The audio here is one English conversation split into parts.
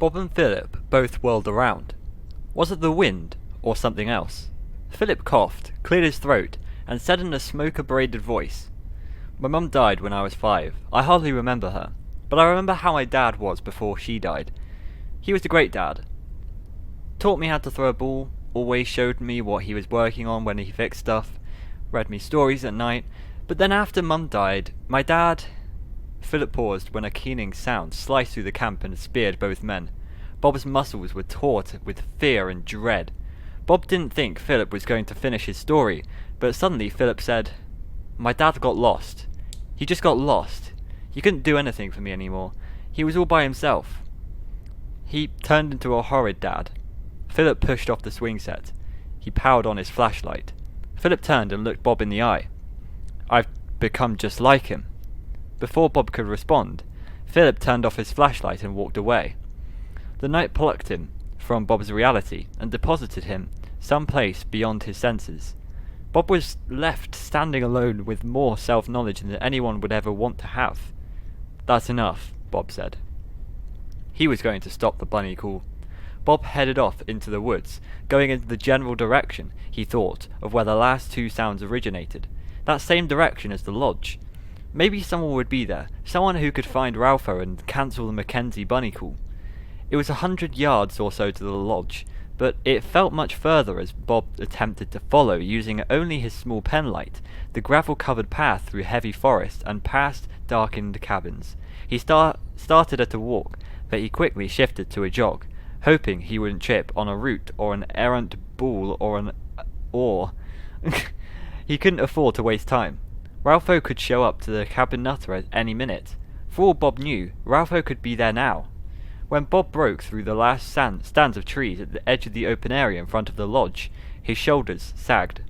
Bob and Philip both whirled around. Was it the wind, or something else? Philip coughed, cleared his throat, and said in a smoke-abraded voice, "My mum died when I was 5. I hardly remember her, but I remember how my dad was before she died. He was a great dad. Taught me how to throw a ball, always showed me what he was working on when he fixed stuff, read me stories at night, but then after Mum died, my dad..." Philip paused when a keening sound sliced through the camp and speared both men. Bob's muscles were taut with fear and dread. Bob didn't think Philip was going to finish his story, but suddenly Philip said, "My dad got lost. He just got lost. He couldn't do anything for me anymore. He was all by himself. He turned into a horrid dad." Philip pushed off the swing set. He powered on his flashlight. Philip turned and looked Bob in the eye. "I've become just like him." Before Bob could respond, Philip turned off his flashlight and walked away. The night plucked him from Bob's reality and deposited him someplace beyond his senses. Bob was left standing alone with more self-knowledge than anyone would ever want to have. "That's enough," Bob said. He was going to stop the bunny call. Bob headed off into the woods, going into the general direction, he thought, of where the last two sounds originated. That same direction as the lodge. Maybe someone would be there, someone who could find 𝓑𝓪 and cancel the Mackenzie bunny call. It was 100 yards or so to the lodge, but it felt much further as Bob attempted to follow, using only his small penlight, the gravel-covered path through heavy forest and past darkened cabins. He started at a walk, but he quickly shifted to a jog, hoping he wouldn't trip on a root or an errant bull or an oar. He couldn't afford to waste time. 𝓑𝓪 could show up to the 𝓫𝓮𝓪𝓿𝓮 at any minute. For all Bob knew, 𝓑𝓪 could be there now. When Bob broke through the last stands of trees at the edge of the open area in front of the lodge, his shoulders sagged.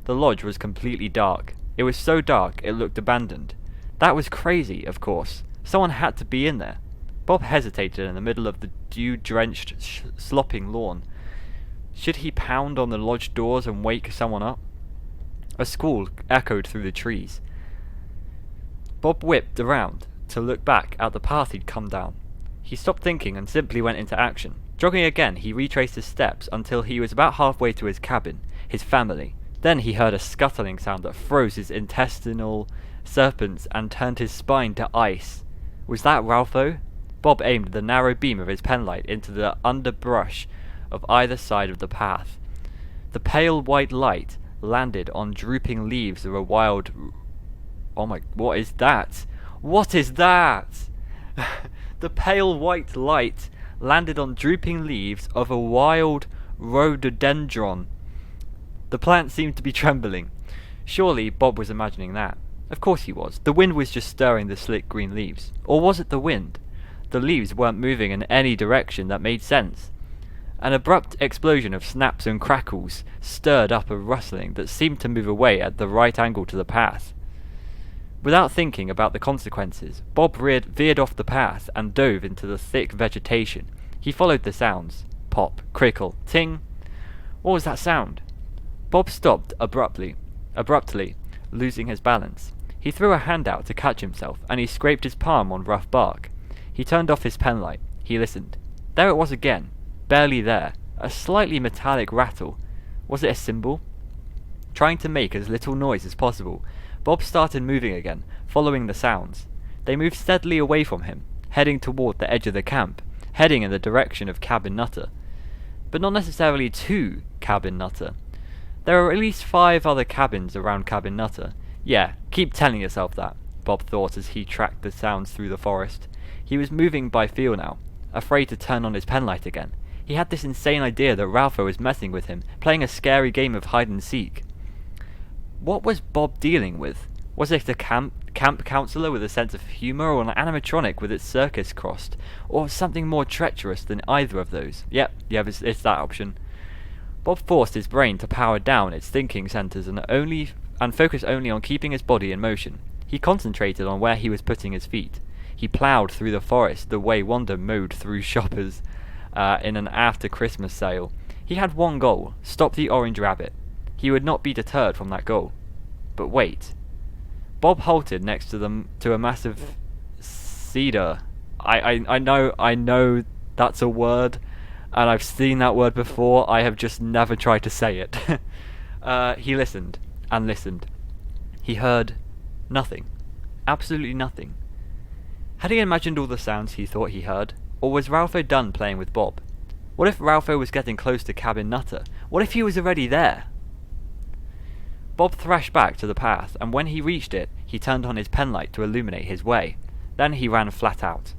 The lodge was completely dark. It was so dark it looked abandoned. That was crazy, of course. Someone had to be in there. Bob hesitated in the middle of the dew-drenched, slopping lawn. Should he pound on the lodge doors and wake someone up? A squall echoed through the trees. Bob whipped around to look back at the path he'd come down. He stopped thinking and simply went into action. Jogging again, he retraced his steps until he was about halfway to his cabin, his family. Then he heard a scuttling sound that froze his intestinal serpents and turned his spine to ice. Was that 𝓑𝓪? Bob aimed the narrow beam of his penlight into the underbrush of either side of the path. The pale white light landed on drooping leaves of a wild... Oh my... What is that? What is that? The pale white light landed on drooping leaves of a wild 𝓬𝓸𝓵𝓮. The plant seemed to be trembling. Surely Bob was imagining that. Of course he was. The wind was just stirring the slick green leaves. Or was it the wind? The leaves weren't moving in any direction that made sense. An abrupt explosion of snaps and crackles stirred up a rustling that seemed to move away at the right angle to the path. Without thinking about the consequences, Bob veered off the path and dove into the thick vegetation. He followed the sounds. Pop, crickle, ting. What was that sound? Bob stopped abruptly, losing his balance. He threw a hand out to catch himself, and he scraped his palm on rough bark. He turned off his penlight. He listened. There it was again. Barely there. A slightly metallic rattle. Was it a cymbal? Trying to make as little noise as possible, Bob started moving again, following the sounds. They moved steadily away from him, heading toward the edge of the camp, heading in the direction of 𝓫𝓮𝓪𝓿. But not necessarily to 𝓫𝓮𝓪𝓿. There are at least 5 other cabins around 𝓫𝓮𝓪𝓿. Yeah, keep telling yourself that, Bob thought as he tracked the sounds through the forest. He was moving by feel now, afraid to turn on his penlight again. He had this insane idea that 𝓑𝓪 was messing with him, playing a scary game of hide-and-seek. What was Bob dealing with? Was it a camp counselor with a sense of humour, or an animatronic with its circus crossed, or something more treacherous than either of those? Yep, it's that option. Bob forced his brain to power down its thinking centres and focus only on keeping his body in motion. He concentrated on where he was putting his feet. He ploughed through the forest the way Wanda mowed through shoppers in an after-Christmas sale. He had one goal: stop the orange rabbit. He would not be deterred from that goal. But wait. Bob halted next to a massive cedar. I know That's a word, and I've seen that word before. I have just never tried to say it. He listened and listened. He heard nothing. Absolutely nothing. Had he imagined all the sounds he thought he heard? Or was Ralpho done playing with Bob? What if Ralpho was getting close to Cabin Nutter? What if he was already there? Bob thrashed back to the path, and when he reached it, he turned on his penlight to illuminate his way. Then he ran flat out.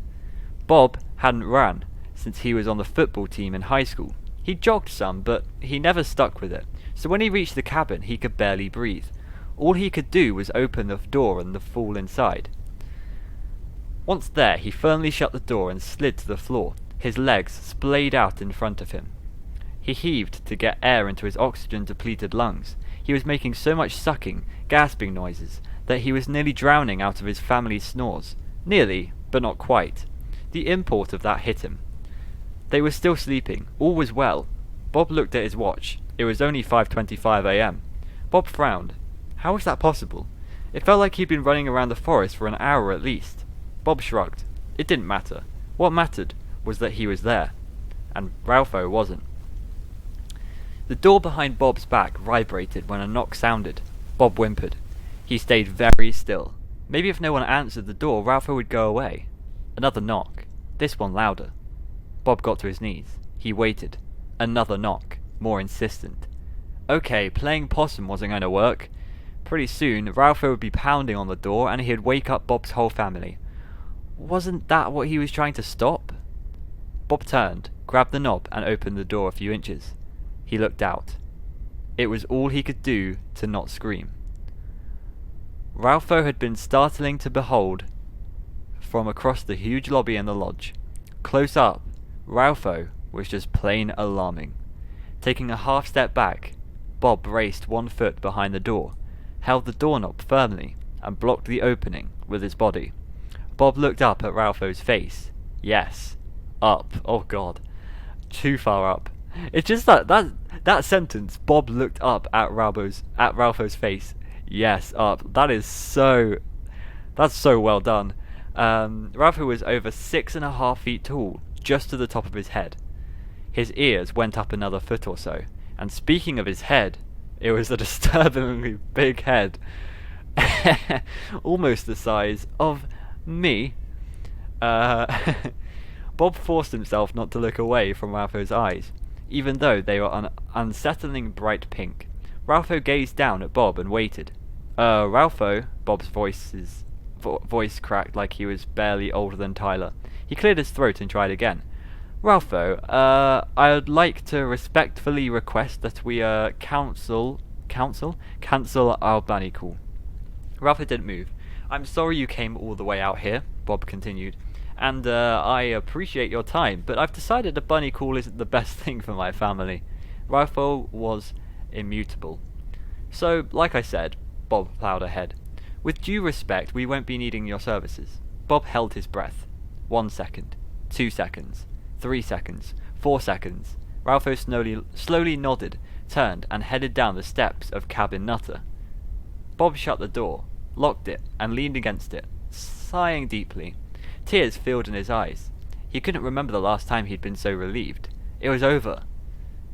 Bob hadn't run since he was on the football team in high school. He jogged some, but he never stuck with it. So when he reached the cabin, he could barely breathe. All he could do was open the door and fall inside. Once there, he firmly shut the door and slid to the floor, his legs splayed out in front of him. He heaved to get air into his oxygen-depleted lungs. He was making so much sucking, gasping noises that he was nearly drowning out of his family's snores. Nearly, but not quite. The import of that hit him. They were still sleeping. All was well. Bob looked at his watch. It was only 5:25 a.m. Bob frowned. How was that possible? It felt like he'd been running around the forest for an hour at least. Bob shrugged. It didn't matter. What mattered was that he was there. And Ralpho wasn't. The door behind Bob's back vibrated when a knock sounded. Bob whimpered. He stayed very still. Maybe if no one answered the door, Ralpho would go away. Another knock. This one louder. Bob got to his knees. He waited. Another knock. More insistent. Okay, playing possum wasn't going to work. Pretty soon, Ralpho would be pounding on the door and he'd wake up Bob's whole family. Wasn't that what he was trying to stop? Bob turned, grabbed the knob and opened the door a few inches. He looked out. It was all he could do to not scream. Ralpho had been startling to behold from across the huge lobby in the lodge. Close up, Ralpho was just plain alarming. Taking a half step back, Bob braced one foot behind the door, held the doorknob firmly, and blocked the opening with his body. Bob looked up at Ralpho's face. Yes. Up. Oh god. Too far up. It's just that sentence, Bob looked up at Ralpho's face. Yes, up. That's so well done. Ralpho was over 6.5 feet tall, just to the top of his head. His ears went up another foot or so. And speaking of his head, it was a disturbingly big head. Almost the size of me. Bob forced himself not to look away from Ralpho's eyes, even though they were an unsettlingly bright pink. Ralpho gazed down at Bob and waited. Ralpho, Bob's voice cracked like he was barely older than Tyler. He cleared his throat and tried again. Ralpho, I'd like to respectfully request that we, cancel our bunny call. Ralpho didn't move. I'm sorry you came all the way out here, Bob continued, and, I appreciate your time, but I've decided a bunny call isn't the best thing for my family. Ralpho was immutable. So, like I said, Bob plowed ahead. With due respect, we won't be needing your services. Bob held his breath. 1 second. 2 seconds. 3 seconds. 4 seconds. Ralpho slowly nodded, turned, and headed down the steps of Cabin Nutter. Bob shut the door, locked it, and leaned against it, sighing deeply. Tears filled in his eyes. He couldn't remember the last time he'd been so relieved. It was over.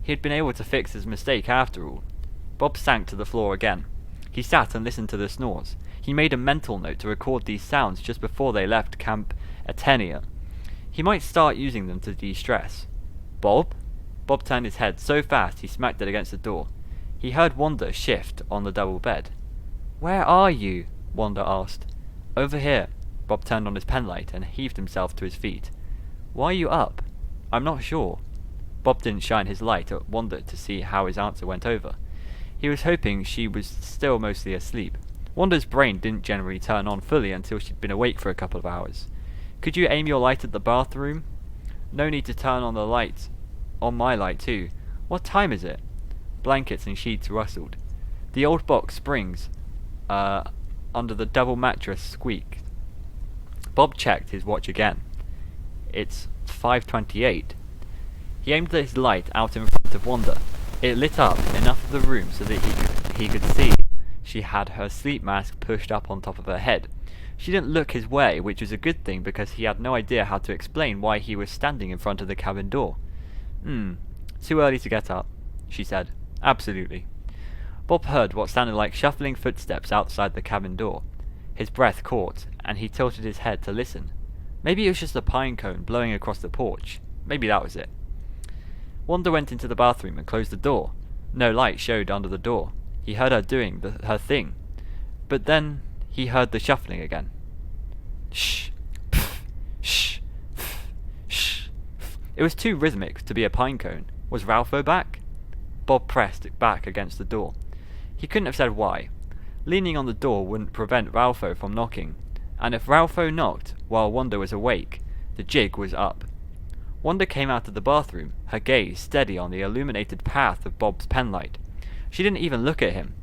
He had been able to fix his mistake after all. Bob sank to the floor again. He sat and listened to the snores. He made a mental note to record these sounds just before they left Camp Atenia. He might start using them to de-stress. Bob? Bob turned his head so fast he smacked it against the door. He heard Wanda shift on the double bed. Where are you? Wanda asked. Over here. Bob turned on his penlight and heaved himself to his feet. Why are you up? I'm not sure. Bob didn't shine his light at Wanda to see how his answer went over. He was hoping she was still mostly asleep. Wanda's brain didn't generally turn on fully until she'd been awake for a couple of hours. Could you aim your light at the bathroom? No need to turn on the light. On my light too. What time is it? Blankets and sheets rustled. The old box springs under the double mattress squeaked. Bob checked his watch again. It's 5:28. He aimed his light out in front of Wanda. It lit up enough of the room so that he could see she had her sleep mask pushed up on top of her head. She didn't look his way, which was a good thing because he had no idea how to explain why he was standing in front of the cabin door. Too early to get up, she said. Absolutely. Bob heard what sounded like shuffling footsteps outside the cabin door. His breath caught, and he tilted his head to listen. Maybe it was just a pine cone blowing across the porch. Maybe that was it. Wanda went into the bathroom and closed the door. No light showed under the door. He heard her doing her thing. But then he heard the shuffling again. Shh, pff, shh, pff, shh, pff. It was too rhythmic to be a pine cone. Was Ralpho back? Bob pressed it back against the door. He couldn't have said why. Leaning on the door wouldn't prevent Ralpho from knocking, and if Ralpho knocked while Wanda was awake, the jig was up. Wanda came out of the bathroom, her gaze steady on the illuminated path of Bob's penlight. She didn't even look at him.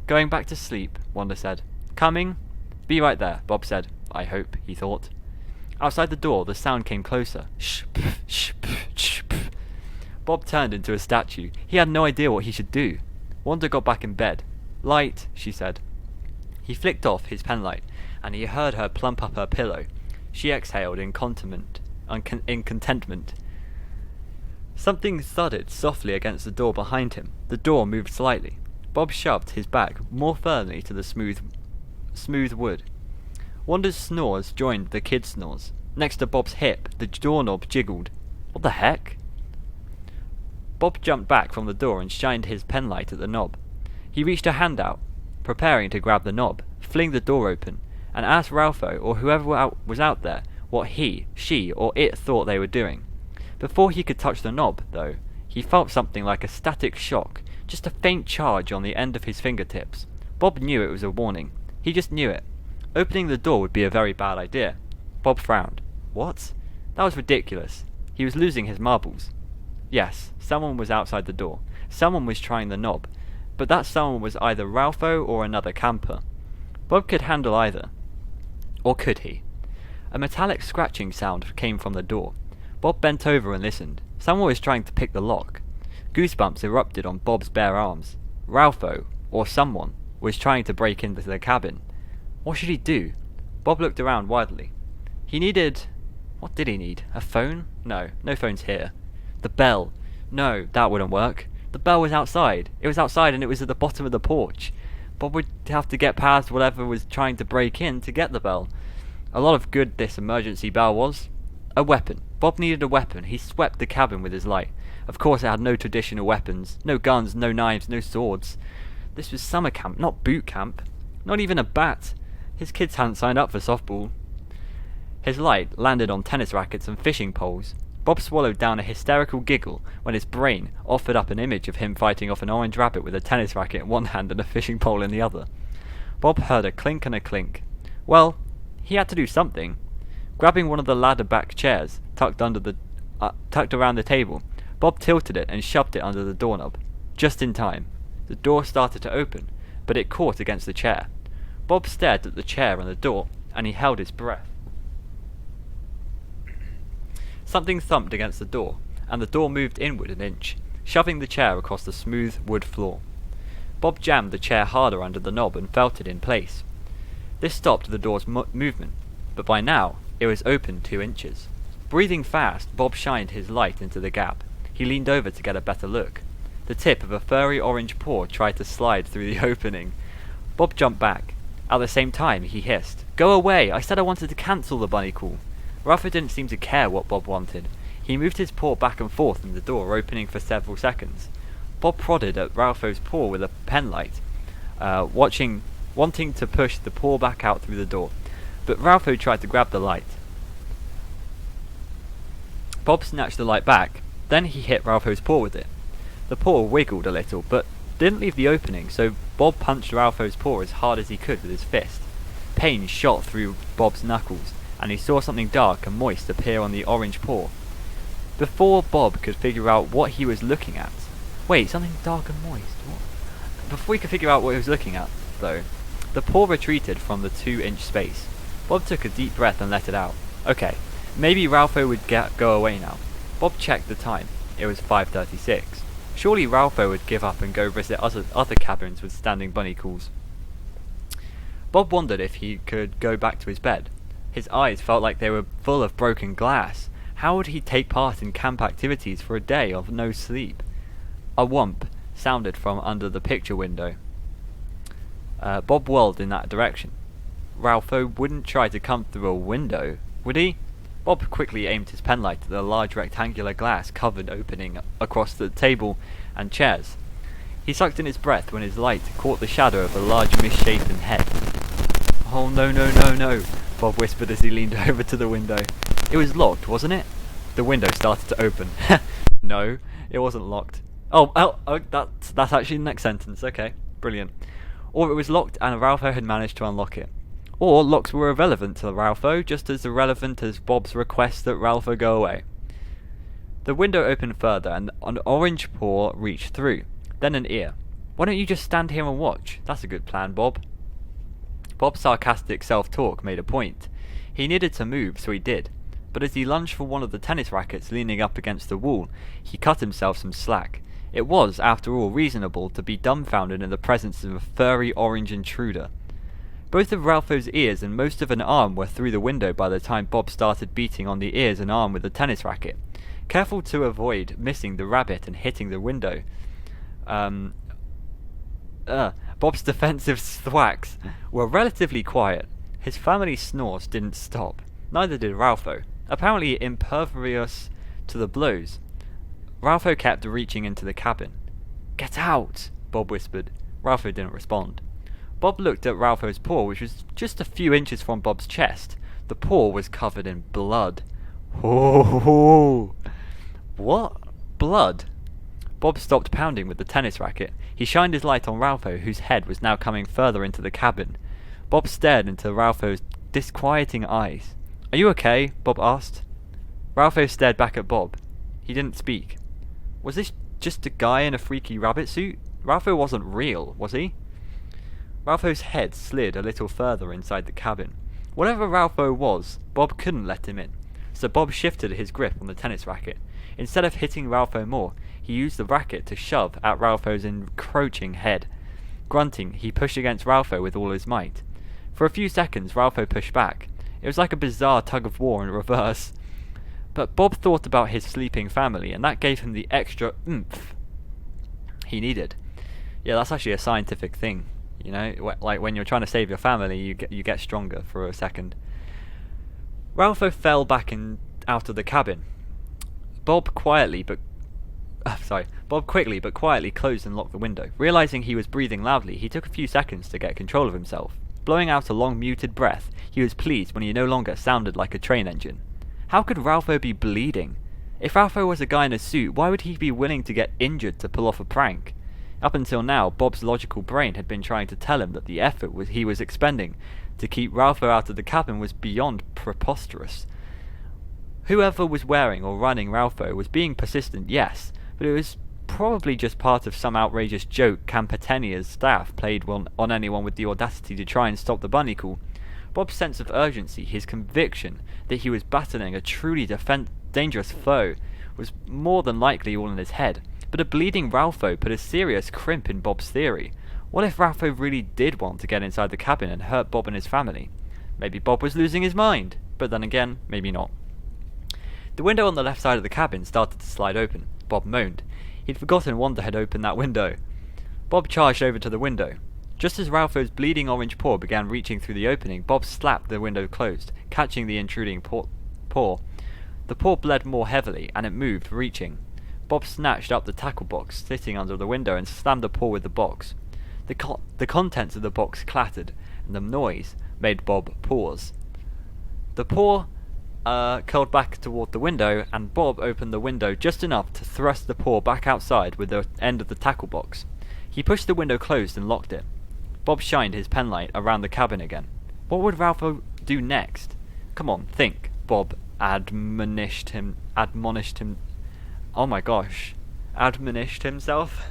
Going back to sleep, Wanda said. Coming? Be right there, Bob said. I hope, he thought. Outside the door, the sound came closer. Shh, pff, shh, pff, shh, pff. Bob turned into a statue. He had no idea what he should do. Wanda got back in bed. Light, she said. He flicked off his penlight, and he heard her plump up her pillow. She exhaled in contentment. Something thudded softly against the door behind him. The door moved slightly. Bob shoved his back more firmly to the smooth wood. Wanda's snores joined the kid's snores. Next to Bob's hip, the doorknob jiggled. What the heck? Bob jumped back from the door and shined his penlight at the knob. He reached a hand out, preparing to grab the knob, fling the door open, and asked Ralpho or whoever was out there what he, she, or it thought they were doing. Before he could touch the knob, though, he felt something like a static shock, just a faint charge on the end of his fingertips. Bob knew it was a warning. He just knew it. Opening the door would be a very bad idea. Bob frowned. What? That was ridiculous. He was losing his marbles. Yes, someone was outside the door. Someone was trying the knob. But that someone was either Ralpho or another camper. Bob could handle either. Or could he? A metallic scratching sound came from the door. Bob bent over and listened. Someone was trying to pick the lock. Goosebumps erupted on Bob's bare arms. Ralpho, or someone, was trying to break into the cabin. What should he do? Bob looked around wildly. He needed... What did he need? A phone? No phones here. The bell. No, that wouldn't work. The bell was outside. It was outside and it was at the bottom of the porch. Bob would have to get past whatever was trying to break in to get the bell. A lot of good this emergency bell was. A weapon. Bob needed a weapon. He swept the cabin with his light. Of course it had no traditional weapons. No guns, no knives, no swords. This was summer camp, not boot camp. Not even a bat. His kids hadn't signed up for softball. His light landed on tennis rackets and fishing poles. Bob swallowed down a hysterical giggle when his brain offered up an image of him fighting off an orange rabbit with a tennis racket in one hand and a fishing pole in the other. Bob heard a clink and a clink. Well, he had to do something. Grabbing one of the ladder-back chairs tucked around the table, Bob tilted it and shoved it under the doorknob. Just in time. The door started to open, but it caught against the chair. Bob stared at the chair and the door, and he held his breath. Something thumped against the door, and the door moved inward an inch, shoving the chair across the smooth wood floor. Bob jammed the chair harder under the knob and felt it in place. This stopped the door's movement, but by now it was open 2 inches. Breathing fast, Bob shined his light into the gap. He leaned over to get a better look. The tip of a furry orange paw tried to slide through the opening. Bob jumped back. At the same time, he hissed, "Go away! I said I wanted to cancel the bunny call." Ralpho didn't seem to care what Bob wanted. He moved his paw back and forth in the door opening for several seconds. Bob prodded at Ralpho's paw with a penlight, wanting to push the paw back out through the door, but Ralpho tried to grab the light. Bob snatched the light back, then he hit Ralpho's paw with it. The paw wiggled a little, but didn't leave the opening, so Bob punched Ralpho's paw as hard as he could with his fist. Pain shot through Bob's knuckles, and he saw something dark and moist appear on the orange paw. Before Bob could figure out what he was looking at... Wait, something dark and moist? What? Before he could figure out what he was looking at, though, the paw retreated from the 2-inch space. Bob took a deep breath and let it out. Okay, maybe Ralpho would go away now. Bob checked the time. It was 5:36. Surely Ralpho would give up and go visit other cabins with standing bunny calls. Bob wondered if he could go back to his bed. His eyes felt like they were full of broken glass. How would he take part in camp activities for a day of no sleep? A whomp sounded from under the picture window. Bob whirled in that direction. Ralpho wouldn't try to come through a window, would he? Bob quickly aimed his penlight at the large rectangular glass covered opening across the table and chairs. He sucked in his breath when his light caught the shadow of a large misshapen head. "Oh no, no, no, no," Bob whispered as he leaned over to the window. It was locked, wasn't it? The window started to open. No, it wasn't locked. Oh, that's actually the next sentence. Okay, brilliant. Or it was locked and Ralpho had managed to unlock it. Or locks were irrelevant to Ralpho, just as irrelevant as Bob's request that Ralpho go away. The window opened further and an orange paw reached through. Then an ear. "Why don't you just stand here and watch? That's a good plan, Bob." Bob's sarcastic self-talk made a point. He needed to move, so he did. But as he lunged for one of the tennis rackets leaning up against the wall, he cut himself some slack. It was, after all, reasonable to be dumbfounded in the presence of a furry orange intruder. Both of Ralpho's ears and most of an arm were through the window by the time Bob started beating on the ears and arm with the tennis racket, careful to avoid missing the rabbit and hitting the window. Bob's defensive thwacks were relatively quiet. His family's snores didn't stop. Neither did Ralpho, apparently impervious to the blows. Ralpho kept reaching into the cabin. "Get out!" Bob whispered. Ralpho didn't respond. Bob looked at Ralpho's paw, which was just a few inches from Bob's chest. The paw was covered in blood. Oh! What? Blood? Bob stopped pounding with the tennis racket. He shined his light on Ralpho, whose head was now coming further into the cabin. Bob stared into Ralpho's disquieting eyes. "Are you okay?" Bob asked. Ralpho stared back at Bob. He didn't speak. Was this just a guy in a freaky rabbit suit? Ralpho wasn't real, was he? Ralpho's head slid a little further inside the cabin. Whatever Ralpho was, Bob couldn't let him in. So Bob shifted his grip on the tennis racket. Instead of hitting Ralpho more, he used the racket to shove at Ralpho's encroaching head. Grunting, he pushed against Ralpho with all his might. For a few seconds, Ralpho pushed back. It was like a bizarre tug-of-war in reverse. But Bob thought about his sleeping family, and that gave him the extra oomph he needed. Yeah, that's actually a scientific thing. You know, like when you're trying to save your family, you get stronger for a second. Ralpho fell back out of the cabin. Bob quickly but quietly closed and locked the window. Realizing he was breathing loudly, he took a few seconds to get control of himself. Blowing out a long muted breath, he was pleased when he no longer sounded like a train engine. How could Ralpho be bleeding? If Ralpho was a guy in a suit, why would he be willing to get injured to pull off a prank? Up until now, Bob's logical brain had been trying to tell him that the effort he was expending to keep Ralpho out of the cabin was beyond preposterous. Whoever was wearing or running Ralpho was being persistent, yes, but it was probably just part of some outrageous joke Campetenia's staff played on anyone with the audacity to try and stop the bunny call. Bob's sense of urgency, his conviction that he was battling a truly dangerous foe, was more than likely all in his head. But a bleeding Ralpho put a serious crimp in Bob's theory. What if Ralpho really did want to get inside the cabin and hurt Bob and his family? Maybe Bob was losing his mind, but then again, maybe not. The window on the left side of the cabin started to slide open. Bob moaned. He'd forgotten Wanda had opened that window. Bob charged over to the window. Just as Ralpho's bleeding orange paw began reaching through the opening, Bob slapped the window closed, catching the intruding paw. The paw bled more heavily, and it moved, reaching. Bob snatched up the tackle box sitting under the window and slammed the paw with the box. The contents of the box clattered, and the noise made Bob pause. The paw curled back toward the window, and Bob opened the window just enough to thrust the paw back outside with the end of the tackle box. He pushed the window closed and locked it. Bob shined his penlight around the cabin again. What would Ralpho do next? Come on, think, Bob admonished him. Oh my gosh. Admonished himself?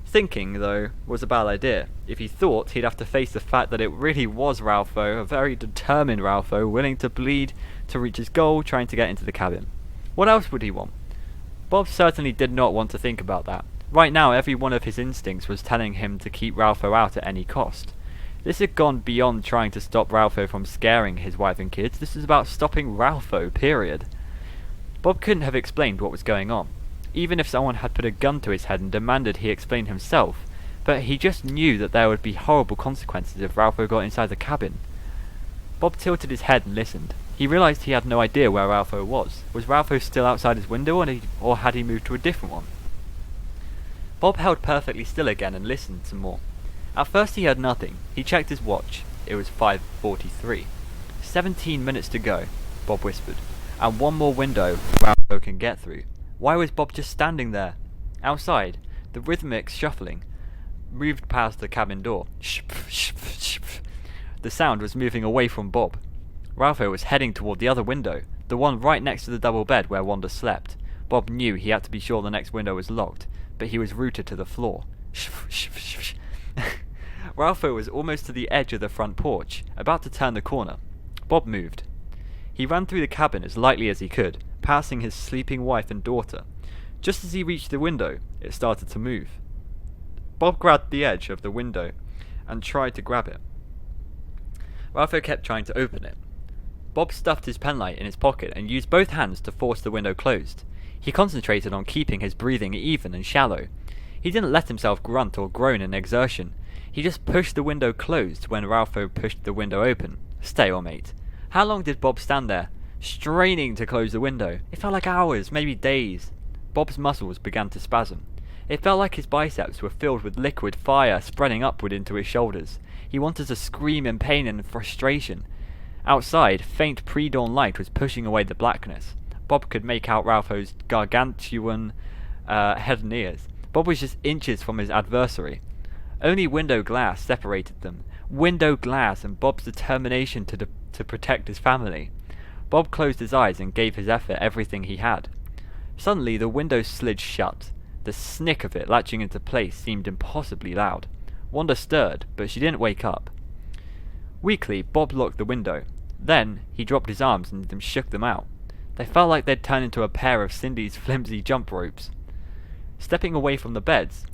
Thinking, though, was a bad idea. If he thought, he'd have to face the fact that it really was Ralpho, a very determined Ralpho, willing to bleed to reach his goal, trying to get into the cabin. What else would he want? Bob certainly did not want to think about that. Right now, every one of his instincts was telling him to keep Ralpho out at any cost. This had gone beyond trying to stop Ralpho from scaring his wife and kids. This was about stopping Ralpho, period. Bob couldn't have explained what was going on, even if someone had put a gun to his head and demanded he explain himself, but he just knew that there would be horrible consequences if Ralpho got inside the cabin. Bob tilted his head and listened. He realised he had no idea where Ralpho was. Was Ralpho still outside his window, or had he moved to a different one? Bob held perfectly still again and listened some more. At first he heard nothing. He checked his watch. It was 5:43. 17 minutes to go, Bob whispered. And one more window Ralpho can get through. Why was Bob just standing there? Outside, the rhythmic shuffling moved past the cabin door. The sound was moving away from Bob. Ralpho was heading toward the other window, the one right next to the double bed where Wanda slept. Bob knew he had to be sure the next window was locked, but he was rooted to the floor. Ralpho was almost to the edge of the front porch, about to turn the corner. Bob moved. He ran through the cabin as lightly as he could, passing his sleeping wife and daughter. Just as he reached the window, it started to move. Bob grabbed the edge of the window and tried to grab it. Ralpho kept trying to open it. Bob stuffed his penlight in his pocket and used both hands to force the window closed. He concentrated on keeping his breathing even and shallow. He didn't let himself grunt or groan in exertion. He just pushed the window closed when Ralpho pushed the window open. Stalemate. How long did Bob stand there, straining to close the window? It felt like hours, maybe days. Bob's muscles began to spasm. It felt like his biceps were filled with liquid fire spreading upward into his shoulders. He wanted to scream in pain and frustration. Outside, faint pre-dawn light was pushing away the blackness. Bob could make out Ralpho's gargantuan head and ears. Bob was just inches from his adversary. Only window glass separated them. Window glass and Bob's determination to protect his family. Bob closed his eyes and gave his effort everything he had. Suddenly the window slid shut. The snick of it latching into place seemed impossibly loud. Wanda stirred, but she didn't wake up. Weakly, Bob locked the window. Then he dropped his arms and shook them out. They felt like they'd turned into a pair of Cindy's flimsy jump ropes. Stepping away from the beds,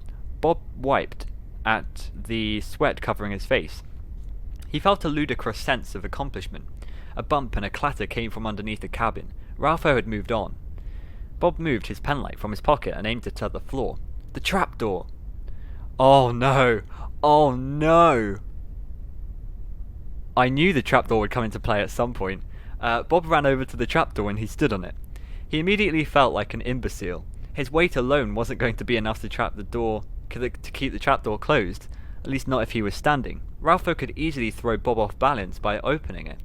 Bob wiped at the sweat covering his face. He felt a ludicrous sense of accomplishment. A bump and a clatter came from underneath the cabin. Ralpho had moved on. Bob moved his penlight from his pocket and aimed it at the floor. The trapdoor! Oh no! Oh no! I knew the trapdoor would come into play at some point. Bob ran over to the trapdoor and he stood on it. He immediately felt like an imbecile. His weight alone wasn't going to be enough to keep the trapdoor closed, at least not if he was standing. Ralpho could easily throw Bob off balance by opening it.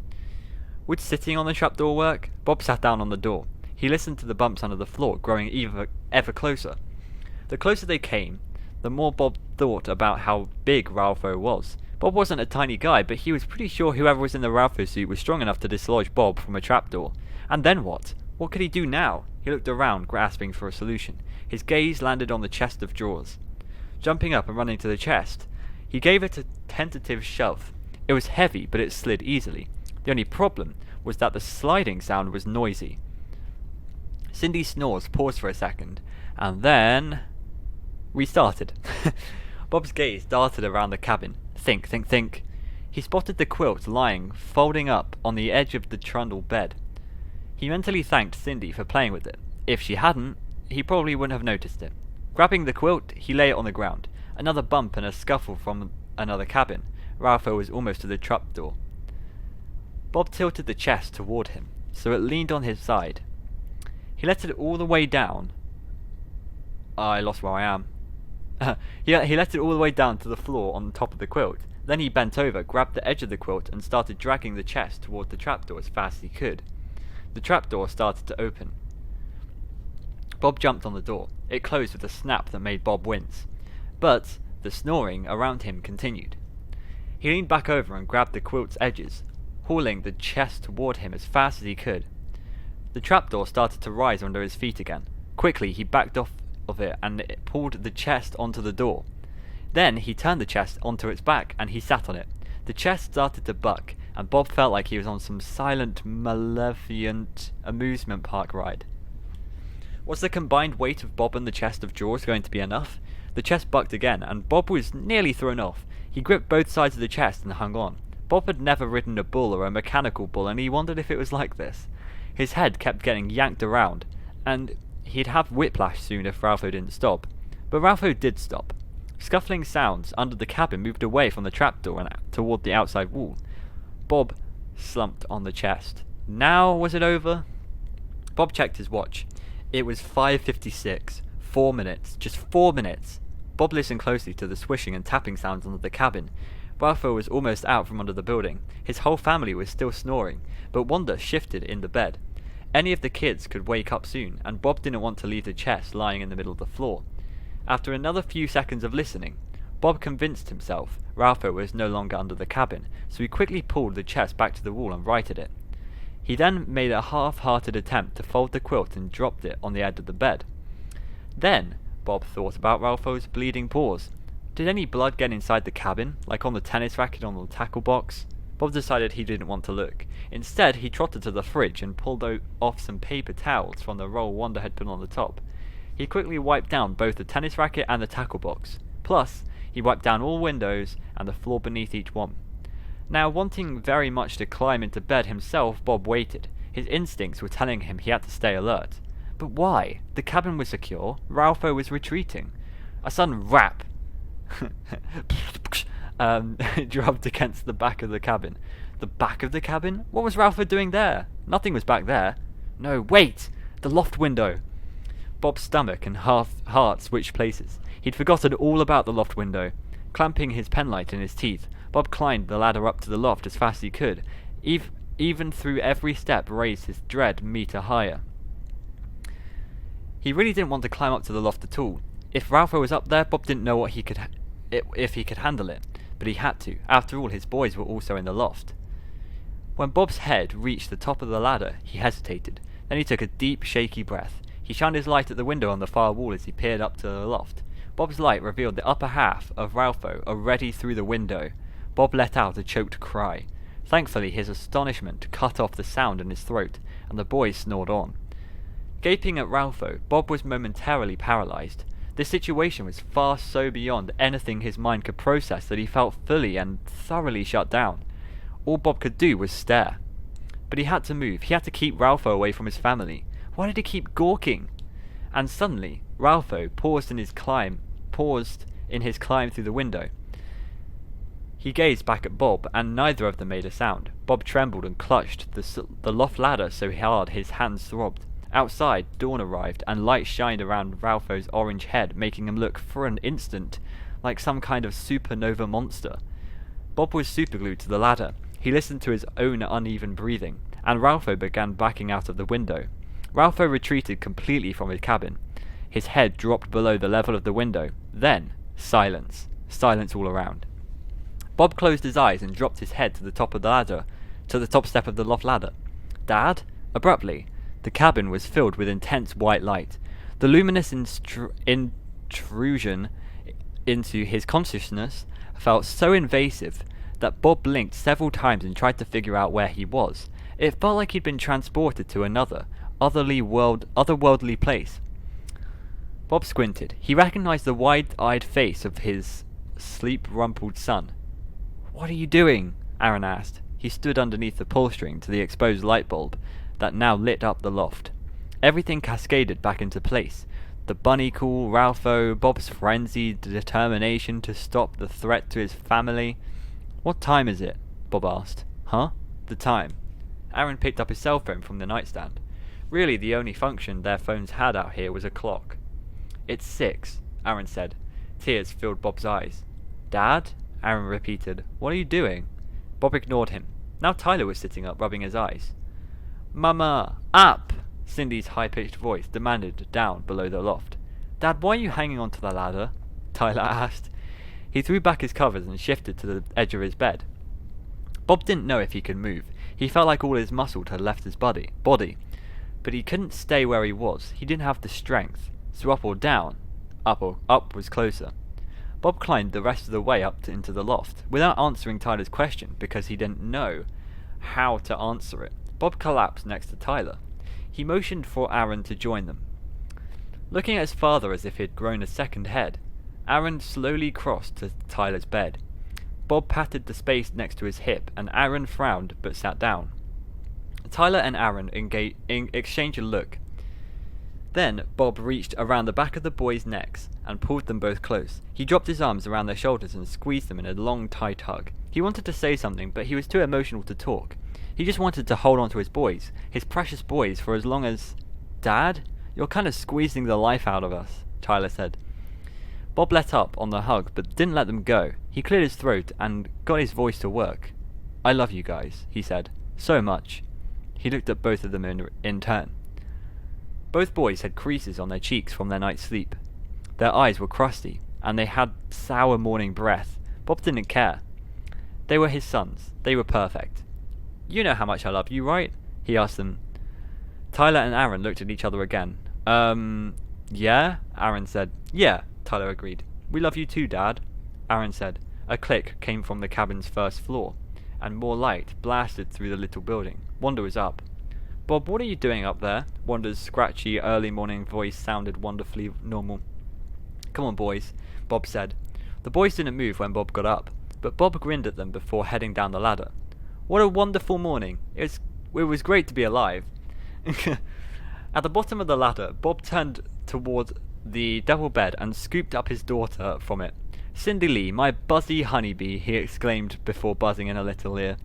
Would sitting on the trapdoor work? Bob sat down on the door. He listened to the bumps under the floor, growing ever closer. The closer they came, the more Bob thought about how big Ralpho was. Bob wasn't a tiny guy, but he was pretty sure whoever was in the Ralpho suit was strong enough to dislodge Bob from a trapdoor. And then what? What could he do now? He looked around, grasping for a solution. His gaze landed on the chest of drawers. Jumping up and running to the chest, he gave it a tentative shove. It was heavy, but it slid easily. The only problem was that the sliding sound was noisy. Cindy's snores paused for a second, and then restarted. Bob's gaze darted around the cabin. Think, think, think. He spotted the quilt lying, folding up, on the edge of the trundle bed. He mentally thanked Cindy for playing with it. If she hadn't, he probably wouldn't have noticed it. Grabbing the quilt, he lay it on the ground. Another bump and a scuffle from another cabin. Ralpho was almost to the trapdoor. Bob tilted the chest toward him, so it leaned on his side. He let it all the way down. I lost where I am. He let it all the way down to the floor on the top of the quilt. Then he bent over, grabbed the edge of the quilt, and started dragging the chest toward the trapdoor as fast as he could. The trapdoor started to open. Bob jumped on the door. It closed with a snap that made Bob wince. But the snoring around him continued. He leaned back over and grabbed the quilt's edges, hauling the chest toward him as fast as he could. The trapdoor started to rise under his feet again. Quickly, he backed off of it and it pulled the chest onto the door. Then he turned the chest onto its back and he sat on it. The chest started to buck, and Bob felt like he was on some silent, malevolent amusement park ride. Was the combined weight of Bob and the chest of drawers going to be enough? The chest bucked again, and Bob was nearly thrown off. He gripped both sides of the chest and hung on. Bob had never ridden a bull or a mechanical bull, and he wondered if it was like this. His head kept getting yanked around, and he'd have whiplash soon if Ralpho didn't stop. But Ralpho did stop. Scuffling sounds under the cabin moved away from the trapdoor and toward the outside wall. Bob slumped on the chest. Now was it over? Bob checked his watch. It was 5:56. 4 minutes. Just 4 minutes. Bob listened closely to the swishing and tapping sounds under the cabin. Ralpho was almost out from under the building. His whole family was still snoring, but Wanda shifted in the bed. Any of the kids could wake up soon, and Bob didn't want to leave the chest lying in the middle of the floor. After another few seconds of listening, Bob convinced himself Ralpho was no longer under the cabin, so he quickly pulled the chest back to the wall and righted it. He then made a half-hearted attempt to fold the quilt and dropped it on the edge of the bed. Then Bob thought about Ralpho's bleeding paws. Did any blood get inside the cabin, like on the tennis racket on the tackle box? Bob decided he didn't want to look. Instead, he trotted to the fridge and pulled off some paper towels from the roll Wanda had put on the top. He quickly wiped down both the tennis racket and the tackle box. Plus, he wiped down all windows and the floor beneath each one. Now, wanting very much to climb into bed himself, Bob waited. His instincts were telling him he had to stay alert. But why? The cabin was secure. Ralpho was retreating. A sudden rap drubbed against the back of the cabin. The back of the cabin? What was Ralpho doing there? Nothing was back there. No, wait! The loft window! Bob's stomach and heart switched places. He'd forgotten all about the loft window. Clamping his penlight in his teeth, Bob climbed the ladder up to the loft as fast as he could. Even through every step raised his dread meter higher. He really didn't want to climb up to the loft at all. If Ralpho was up there, Bob didn't know if he could handle it, but he had to. After all, his boys were also in the loft. When Bob's head reached the top of the ladder, he hesitated. Then he took a deep, shaky breath. He shined his light at the window on the far wall as he peered up to the loft. Bob's light revealed the upper half of Ralpho already through the window. Bob let out a choked cry. Thankfully, his astonishment cut off the sound in his throat, and the boys snored on. Gaping at Ralpho, Bob was momentarily paralyzed. This situation was far so beyond anything his mind could process that he felt fully and thoroughly shut down. All Bob could do was stare. But he had to move. He had to keep Ralpho away from his family. Why did he keep gawking? And suddenly, Ralpho paused in his climb through the window. He gazed back at Bob, and neither of them made a sound. Bob trembled and clutched the loft ladder so hard his hands throbbed. Outside, dawn arrived, and light shined around Ralpho's orange head, making him look, for an instant, like some kind of supernova monster. Bob was superglued to the ladder. He listened to his own uneven breathing, and Ralpho began backing out of the window. Ralpho retreated completely from his cabin. His head dropped below the level of the window. Then, silence. Silence all around. Bob closed his eyes and dropped his head to the top of the ladder, to the top step of the loft ladder. Dad? Abruptly, the cabin was filled with intense white light. The luminous intrusion into his consciousness felt so invasive that Bob blinked several times and tried to figure out where he was. It felt like he'd been transported to another, otherworldly place. Bob squinted. He recognized the wide-eyed face of his sleep-rumpled son. "What are you doing?" Aaron asked. He stood underneath the pull string to the exposed light bulb that now lit up the loft. Everything cascaded back into place. The bunny call, Ralpho, Bob's frenzied determination to stop the threat to his family. "What time is it?" Bob asked. "Huh?" "The time." Aaron picked up his cell phone from the nightstand. Really, the only function their phones had out here was a clock. "It's 6, Aaron said. Tears filled Bob's eyes. "Dad?" Aaron repeated. "What are you doing?" Bob ignored him. Now Tyler was sitting up, rubbing his eyes. "Mama, up!" Cindy's high-pitched voice demanded down below the loft. "Dad, why are you hanging onto the ladder?" Tyler asked. He threw back his covers and shifted to the edge of his bed. Bob didn't know if he could move. He felt like all his muscle had left his body. But he couldn't stay where he was. He didn't have the strength. So up or down? Up was closer. Bob climbed the rest of the way up into the loft, without answering Tyler's question, because he didn't know how to answer it. Bob collapsed next to Tyler. He motioned for Aaron to join them. Looking at his father as if he had grown a second head, Aaron slowly crossed to Tyler's bed. Bob patted the space next to his hip, and Aaron frowned but sat down. Tyler and Aaron exchanged a look. Then Bob reached around the back of the boys' necks and pulled them both close. He dropped his arms around their shoulders and squeezed them in a long, tight hug. He wanted to say something, but he was too emotional to talk. He just wanted to hold on to his boys, his precious boys, for as long as... "Dad, you're kind of squeezing the life out of us," Tyler said. Bob let up on the hug, but didn't let them go. He cleared his throat and got his voice to work. "I love you guys," he said. "So much." He looked at both of them in turn. Both boys had creases on their cheeks from their night's sleep. Their eyes were crusty, and they had sour morning breath. Bob didn't care. They were his sons. They were perfect. "You know how much I love you, right?" he asked them. Tyler and Aaron looked at each other again. Yeah?" Aaron said. "Yeah," Tyler agreed. "We love you too, Dad," Aaron said. A click came from the cabin's first floor, and more light blasted through the little building. Wanda was up. "Bob, what are you doing up there?" Wanda's scratchy, early morning voice sounded wonderfully normal. "Come on, boys," Bob said. The boys didn't move when Bob got up, but Bob grinned at them before heading down the ladder. "What a wonderful morning. It was great to be alive." At the bottom of the ladder, Bob turned toward the double bed and scooped up his daughter from it. "Cindy Lee, my buzzy honeybee," he exclaimed before buzzing in her little ear.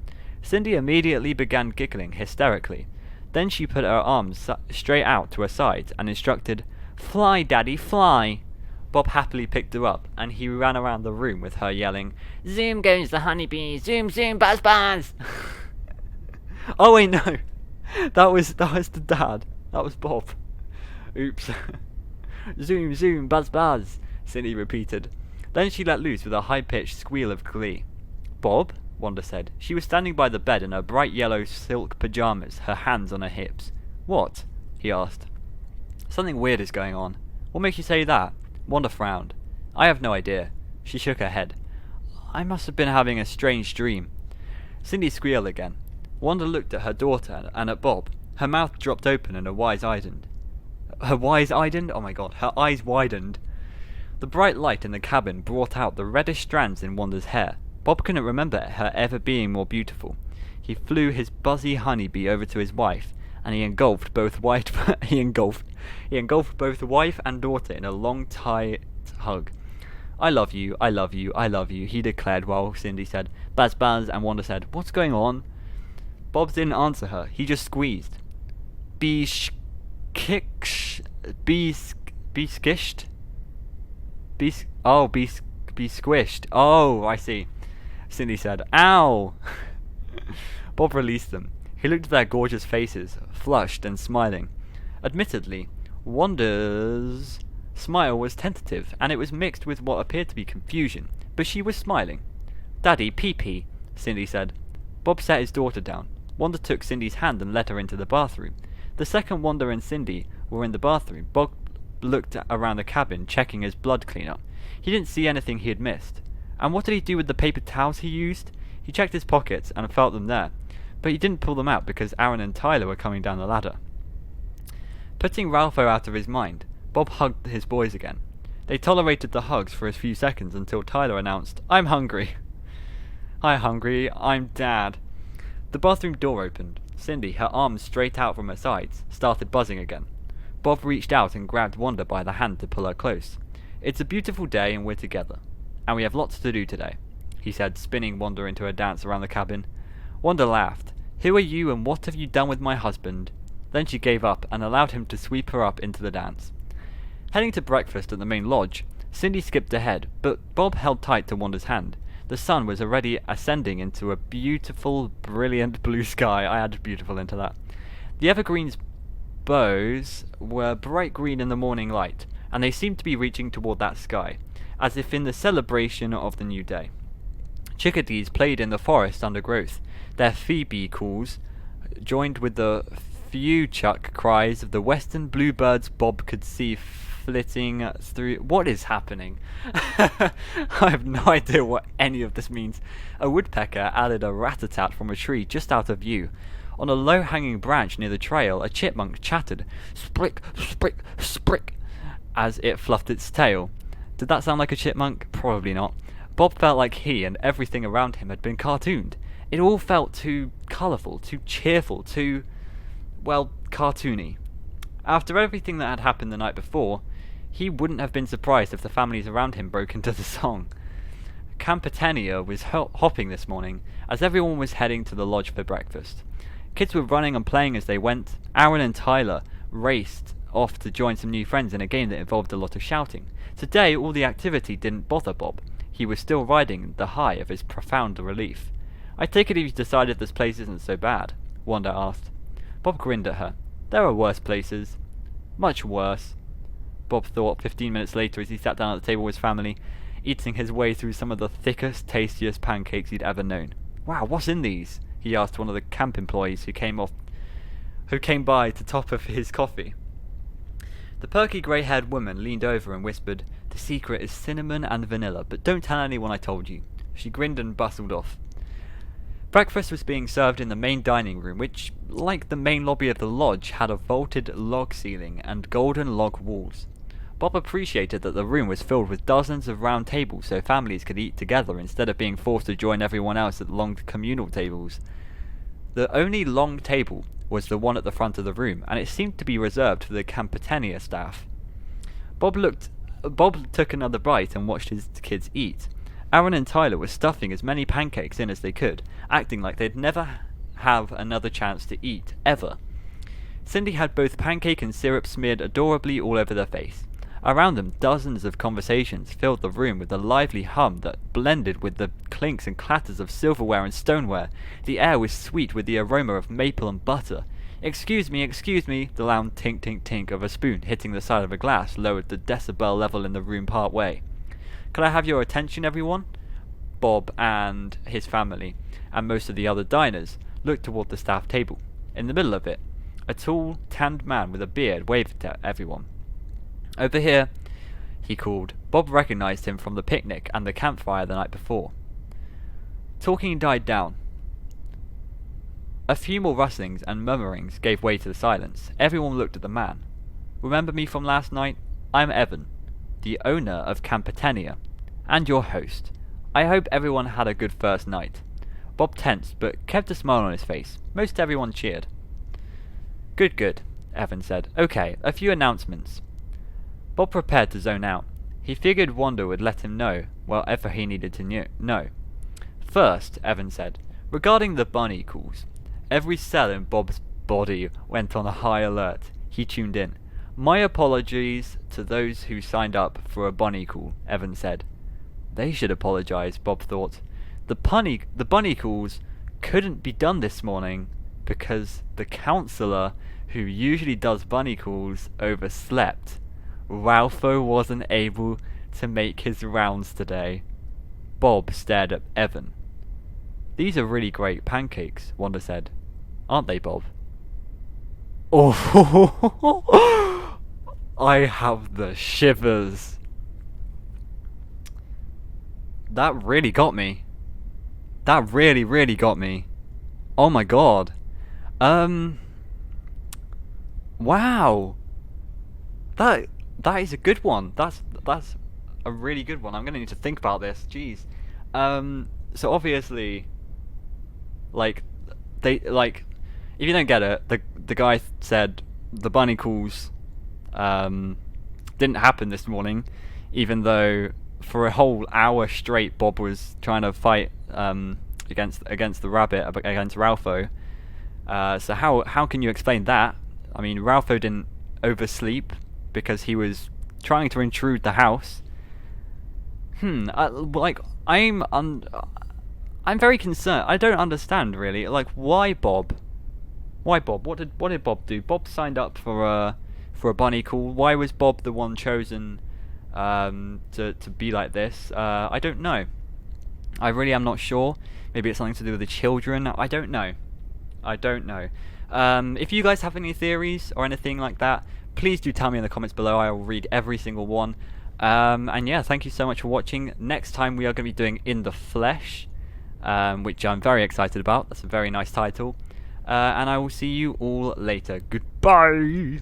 Cindy immediately began giggling hysterically. Then she put her arms straight out to her sides and instructed, "Fly, Daddy, fly!" Bob happily picked her up, and he ran around the room with her yelling, "Zoom goes the honeybee! Zoom, zoom, buzz, buzz!" Oh wait, no! That was the dad. That was Bob. Oops. "Zoom, zoom, buzz, buzz," Cindy repeated. Then she let loose with a high-pitched squeal of glee. "Bob?" Wanda said. She was standing by the bed in her bright yellow silk pajamas, her hands on her hips. "What?" he asked. "Something weird is going on." "What makes you say that?" Wanda frowned. "I have no idea." She shook her head. "I must have been having a strange dream." Cindy squealed again. Wanda looked at her daughter and at Bob. Her mouth dropped open and her eyes widened. Oh my god, her eyes widened. The bright light in the cabin brought out the reddish strands in Wanda's hair. Bob couldn't remember her ever being more beautiful. He flew his buzzy honeybee over to his wife, and he engulfed both wife and daughter in a long, tight hug. "I love you, I love you, I love you," he declared while Cindy said, "Buzz, buzz," and Wanda said, "What's going on?" Bob didn't answer her. He just squeezed. Be skished? Be squished. Oh, I see. Cindy said, "Ow!" Bob released them. He looked at their gorgeous faces, flushed and smiling. Admittedly, Wanda's smile was tentative, and it was mixed with what appeared to be confusion, but she was smiling. "Daddy, pee-pee," Cindy said. Bob set his daughter down. Wanda took Cindy's hand and led her into the bathroom. The second Wanda and Cindy were in the bathroom, Bob looked around the cabin, checking his blood cleanup. He didn't see anything he had missed. And what did he do with the paper towels he used? He checked his pockets and felt them there, but he didn't pull them out because Aaron and Tyler were coming down the ladder. Putting Ralpho out of his mind, Bob hugged his boys again. They tolerated the hugs for a few seconds until Tyler announced, "I'm hungry." "Hi, hungry. I'm Dad." The bathroom door opened. Cindy, her arms straight out from her sides, started buzzing again. Bob reached out and grabbed Wanda by the hand to pull her close. "It's a beautiful day and we're together. And we have lots to do today," he said, spinning Wanda into a dance around the cabin. Wanda laughed. "Who are you and what have you done with my husband?" Then she gave up and allowed him to sweep her up into the dance. Heading to breakfast at the main lodge, Cindy skipped ahead, but Bob held tight to Wanda's hand. The sun was already ascending into a beautiful, brilliant blue sky. I added beautiful into that. The evergreens' boughs were bright green in the morning light, and they seemed to be reaching toward that sky, as if in the celebration of the new day. Chickadees played in the forest undergrowth. Their phoebe calls joined with the few chuck cries of the western bluebirds Bob could see flitting through. What is happening? I have no idea what any of this means. A woodpecker added a rat-a-tat from a tree just out of view. On a low-hanging branch near the trail, a chipmunk chattered, "Sprick, sprick, sprick," as it fluffed its tail. Did that sound like a chipmunk? Probably not. Bob felt like he and everything around him had been cartooned. It all felt too colourful, too cheerful, too, well, cartoony. After everything that had happened the night before, he wouldn't have been surprised if the families around him broke into the song. 𝓵𝓵𝓸𝓀 was hopping this morning, as everyone was heading to the lodge for breakfast. Kids were running and playing as they went. Aaron and Tyler raced off to join some new friends in a game that involved a lot of shouting. Today, all the activity didn't bother Bob. He was still riding the high of his profound relief. "I take it you've decided this place isn't so bad?" Wanda asked. Bob grinned at her. "There are worse places. Much worse," Bob thought 15 minutes later as he sat down at the table with his family, eating his way through some of the thickest, tastiest pancakes he'd ever known. "Wow, what's in these?" he asked one of the camp employees who came by to top of his coffee. The perky grey-haired woman leaned over and whispered, "The secret is cinnamon and vanilla, but don't tell anyone I told you." She grinned and bustled off. Breakfast was being served in the main dining room, which, like the main lobby of the lodge, had a vaulted log ceiling and golden log walls. Bob appreciated that the room was filled with dozens of round tables so families could eat together instead of being forced to join everyone else at long communal tables. The only long table was the one at the front of the room, and it seemed to be reserved for the 𝓵𝓵𝓸𝓀 staff. Bob took another bite and watched his kids eat. Aaron and Tyler were stuffing as many pancakes in as they could, acting like they'd never have another chance to eat, ever. Cindy had both pancake and syrup smeared adorably all over their face. Around them, dozens of conversations filled the room with a lively hum that blended with the clinks and clatters of silverware and stoneware. The air was sweet with the aroma of maple and butter. Excuse me, the loud tink-tink-tink of a spoon hitting the side of a glass lowered the decibel level in the room part way. "Could I have your attention, everyone?" Bob and his family, and most of the other diners, looked toward the staff table. In the middle of it, a tall, tanned man with a beard waved at everyone. "Over here," he called. Bob recognized him from the picnic and the campfire the night before. Talking died down. A few more rustlings and murmurings gave way to the silence. Everyone looked at the man. "Remember me from last night? I'm Evan, the owner of 𝓵𝓵𝓸𝓀, and your host. I hope everyone had a good first night." Bob tensed, but kept a smile on his face. Most everyone cheered. Good, Evan said. "Okay, a few announcements." Bob prepared to zone out. He figured Wanda would let him know whatever he needed to know. "First," Evan said, "regarding the bunny calls." Every cell in Bob's body went on a high alert. He tuned in. "My apologies to those who signed up for a bunny call," Evan said. They should apologize, Bob thought. The bunny calls couldn't be done this morning because the counselor who usually does bunny calls overslept. 𝓑𝓏 wasn't able to make his rounds today. Bob stared at Evan. "These are really great pancakes," Wanda said. "Aren't they, Bob?" Oh, I have the shivers. That really got me. That really got me. Oh my god. Wow. That is a good one. That's a really good one. I'm gonna need to think about this. Jeez. So obviously, if you don't get it, the guy said the bunny calls didn't happen this morning, even though for a whole hour straight Bob was trying to fight against the rabbit, against 𝓑𝓏. So how can you explain that? I mean, 𝓑𝓏 didn't oversleep because he was trying to intrude the house. I'm very concerned. I don't understand really. Like, why Bob? Why Bob? What did Bob do? Bob signed up for a bunny call. Why was Bob the one chosen to be like this? I don't know. I really am not sure. Maybe it's something to do with the children. I don't know. If you guys have any theories or anything like that, please do tell me in the comments below. I will read every single one. And yeah, thank you so much for watching. Next time we are going to be doing In the Flesh, which I'm very excited about. That's a very nice title. And I will see you all later. Goodbye!